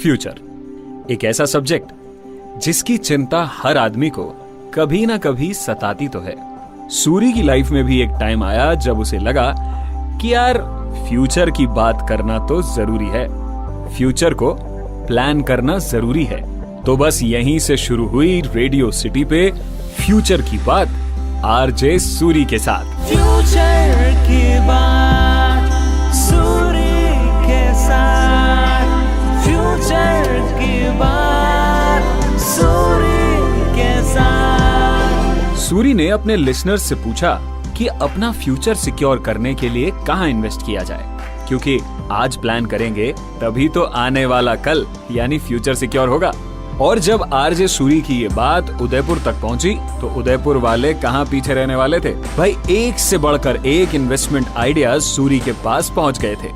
Future, एक ऐसा subject जिसकी चिंता हर आदमी को कभी ना कभी सताती तो है। सूरी की लाइफ में भी एक टाइम आया जब उसे लगा कि यार फ्यूचर की बात करना तो जरूरी है, फ्यूचर को प्लान करना जरूरी है। तो बस यहीं से शुरू हुई रेडियो सिटी पे फ्यूचर की बात आरजे सूरी के साथ। फ्यूचर की बात सूरी के साथ, फ्यूचर की बात सूरी के साथ। सूरी ने अपने लिसनर्स से पूछा कि अपना फ्यूचर सिक्योर करने के लिए कहां इन्वेस्ट किया जाए, क्योंकि आज प्लान करेंगे तभी तो आने वाला कल यानी फ्यूचर सिक्योर होगा। और जब आरजे सूरी की ये बात उदयपुर तक पहुंची तो उदयपुर वाले कहां पीछे रहने वाले थे भाई, एक से बढ़कर एक इन्वेस्टमेंट आइडियाज सूरी के पास पहुंच गए थे।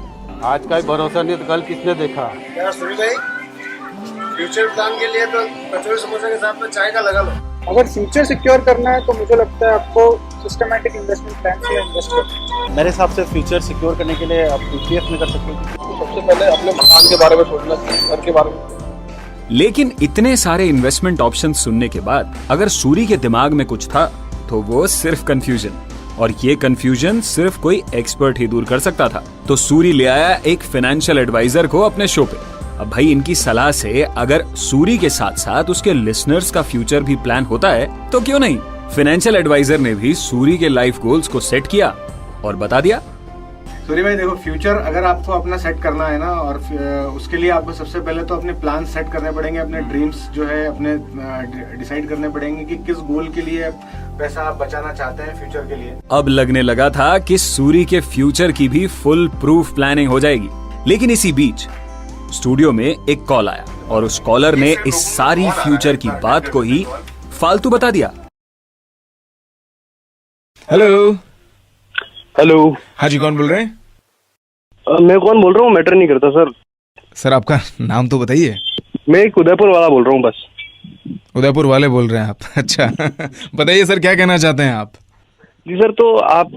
आज का भरोसा नहीं तो कल किसने देखा। क्या सूरी भाई, फ्यूचर प्लान के लिए तो कचौड़ी समोसा के साथ में चाय का लगा लो। अगर फ्यूचर सिक्योर करना है तो मुझे लगता है आपको सिस्टमैटिक इन्वेस्टमेंट प्लान में इन्वेस्ट करना है। मेरे हिसाब से फ्यूचर सिक्योर करने के लिए आप ईपीएफ में कर सकते हो। तो सबसे पहले अपने मकान के बारे में सोचना चाहिए, घर के बारे में। लेकिन इतने सारे इन्वेस्टमेंट ऑप्शन सुनने के बाद अगर सूरी के दिमाग में कुछ था तो वो सिर्फ कंफ्यूजन, और ये कंफ्यूजन सिर्फ कोई एक्सपर्ट ही दूर कर सकता था। तो सूरी ले आया एक फाइनेंशियल एडवाइजर को अपने शो पे। अब भाई इनकी सलाह से अगर सूरी के साथ साथ उसके लिसनर्स का फ्यूचर भी प्लान होता है तो क्यों नहीं। फाइनेंशियल एडवाइजर ने भी सूरी के लाइफ गोल्स को सेट किया और बता दिया। सूरी भाई देखो, फ्यूचर अगर आपको अपना सेट करना है ना, और उसके लिए आपको सबसे पहले तो अपने प्लान सेट करने पड़ेंगे, अपने ड्रीम्स जो है अपने डिसाइड करने पड़ेंगे कि किस गोल के लिए पैसा आप बचाना चाहते हैं फ्यूचर के लिए। अब लगने लगा था कि सूरी के फ्यूचर की भी फुल प्रूफ प्लानिंग हो जाएगी। लेकिन इसी बीच स्टूडियो में एक कॉल आया और उस कॉलर ने इस सारी फ्यूचर की बात को ही फालतू बता दिया। Hello hello. हाँ जी, कौन बोल रहे हैं? मैं कौन बोल रहा हूँ मैटर नहीं करता सर। सर आपका नाम तो बताइए। मैं एक उदयपुर वाला बोल रहा हूँ बस। उदयपुर वाले बोल रहे हैं आप? अच्छा बताइए सर, क्या कहना चाहते हैं आप? जी सर, तो आप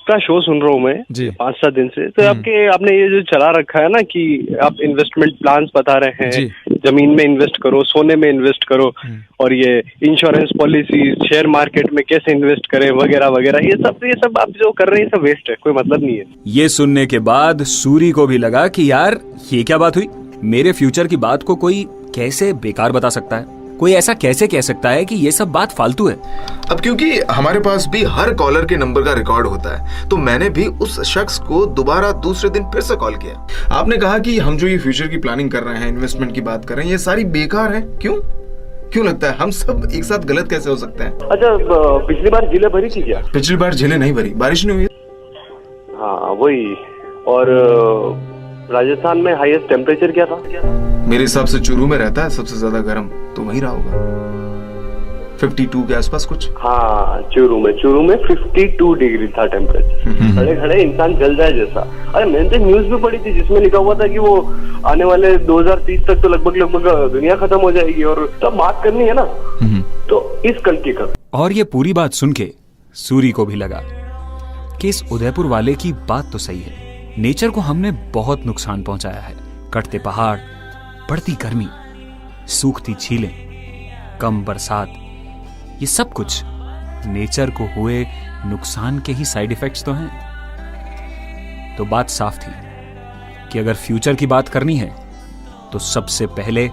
का शो सुन रहा हूँ मैं जी 5-7 दिन से। तो आपने ये जो चला रखा है ना कि आप इन्वेस्टमेंट प्लान्स बता रहे हैं, जमीन में इन्वेस्ट करो, सोने में इन्वेस्ट करो, और ये इंश्योरेंस पॉलिसी, शेयर मार्केट में कैसे इन्वेस्ट करें वगैरह वगैरह, ये सब आप जो कर रहे हैं सब वेस्ट है, कोई मतलब नहीं है। ये सुनने के बाद सूरी को भी लगा कि यार ये क्या बात हुई, मेरे फ्यूचर की बात को कोई कैसे बेकार बता सकता है, कोई ऐसा कैसे कह सकता है कि ये सब बात फालतू है। अब क्योंकि हमारे पास भी हर कॉलर के नंबर का रिकॉर्ड होता है, तो मैंने भी उस शख्स को दोबारा दूसरे दिन फिर से कॉल किया। आपने कहा कि हम जो ये फ्यूचर की प्लानिंग कर रहे हैं, इन्वेस्टमेंट की बात कर रहे हैं, ये सारी बेकार है। क्यों लगता है हम सब एक साथ गलत कैसे हो सकते हैं? अच्छा, पिछली बार झीलें भरी थी क्या? पिछली बार झीलें नहीं भरी, बारिश नहीं हुई। हाँ वही। और राजस्थान में हाईएस्ट टेम्परेचर क्या था? मेरे हिसाब से चूरू में रहता है सबसे ज्यादा गर्म, तो वही रहा होगा 52 के आसपास कुछ। हाँ, चूरू में 52 डिग्री था टेम्परेचर। खड़े खड़े इंसान जल जाए जैसा। अरे मैंने तो न्यूज भी पढ़ी थी जिसमें लिखा हुआ था कि वो आने वाले 2030 तक तो लगभग दुनिया खत्म हो जाएगी, और तब बात करनी है ना, तो इस कल की कर। और ये पूरी बात सुन के सूरी को भी लगा कि इस उदयपुर वाले की बात तो सही है। नेचर को हमने बहुत नुकसान पहुंचाया है। कटते पहाड़, बढ़ती गर्मी, सूखती झीलें, कम बरसात, ये सब कुछ नेचर को हुए नुकसान के ही साइड इफेक्ट्स तो हैं। तो बात साफ थी कि अगर फ्यूचर की बात करनी है तो सबसे पहले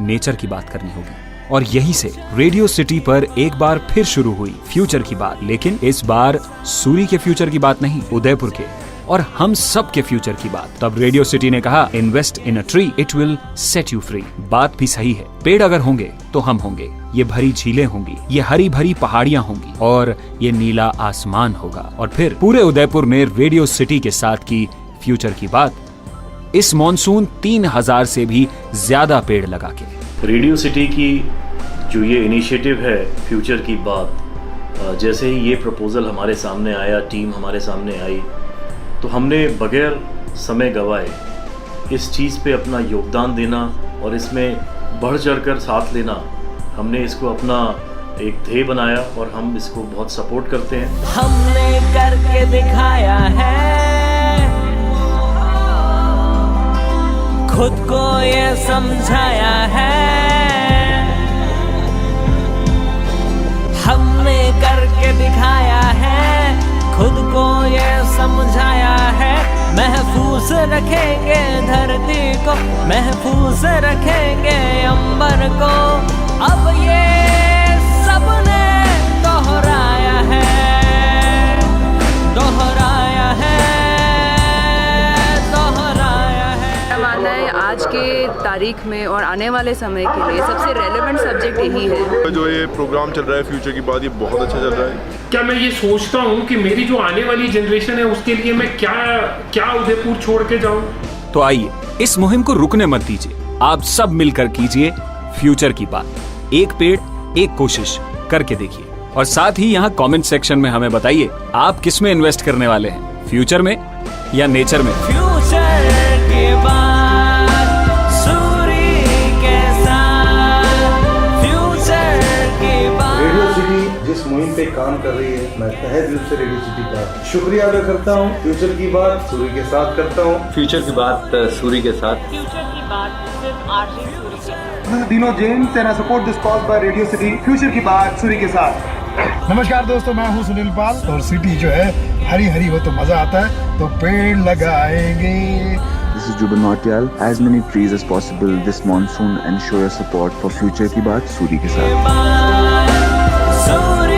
नेचर की बात करनी होगी। और यहीं से रेडियो सिटी पर एक बार फिर शुरू हुई फ्यूचर की बात। लेकिन इस बार सूरी के फ्यूचर की बात नहीं, उदयपुर के और हम सब के फ्यूचर की बात। तब रेडियो सिटी ने कहा, invest in a tree, it will set you free. बात भी सही है, पेड़ अगर होंगे तो हम होंगे, ये भरी झीलें होंगी, ये हरी भरी पहाड़ियां होंगी, और ये नीला आसमान होगा। और फिर पूरे उदयपुर ने रेडियो सिटी के साथ की फ्यूचर की बात। इस मॉनसून 3000 से भी ज्यादा पेड़ लगा के। रेडियो सिटी की जो ये इनिशिएटिव है फ्यूचर की बात, जैसे ही ये प्रपोजल हमारे सामने आया, टीम हमारे सामने आई, तो हमने बगैर समय गवाए इस चीज़ पे अपना योगदान देना और इसमें बढ़ चढ़कर साथ लेना, हमने इसको अपना एक ध्येय बनाया और हम इसको बहुत सपोर्ट करते हैं। हमने करके दिखाया है, खुद को ये समझाया है, हमने करके दिखाया है, खुद को ये समझाया है। महफूज रखेंगे धरती को, महफूज रखेंगे अंबर को, अब ये सबने दोहराया है, दोहराया है, दोहराया है। मेरा मानना है आज के तारीख में और आने वाले समय के लिए सबसे रेलेवेंट सब्जेक्ट यही है। जो ये प्रोग्राम चल रहा है फ्यूचर की बात, ये बहुत अच्छा चल रहा है। क्या मैं ये सोचता हूँ कि मेरी जो आने वाली जनरेशन है उसके लिए मैं क्या क्या उदयपुर छोड़ के जाऊँ। तो आइए इस मुहिम को रुकने मत दीजिए, आप सब मिलकर कीजिए फ्यूचर की बात। एक पेड़ एक कोशिश करके देखिए, और साथ ही यहाँ कमेंट सेक्शन में हमें बताइए आप किस में इन्वेस्ट करने वाले हैं, फ्यूचर में या नेचर में। फ्यूचर के बाद सूरी के साथ, फ्यूचर के बाद। रेडियो सिटी जिस मुहिम पे काम कर रही है, मैं तहे दिल से रेडियो सिटी का शुक्रिया अदा करता हूँ। फ्यूचर की बात सूरी के साथ करता हूँ। फ्यूचर की बात सूरी के साथ। फ्यूचर की बात सिर्फ आरजे सूरी के साथ। Dino James and I support this cause by Radio City. Future की बात सूरी के साथ। नमस्कार दोस्तों, मैं हूँ सुनील पाल। और सिटी जो है हरी हरी हो तो मजा आता है, तो पेड़ लगाएंगे। This is Juban Nautiyal. As many trees as possible this monsoon and show your support for Future की बात सूरी के साथ। सूरी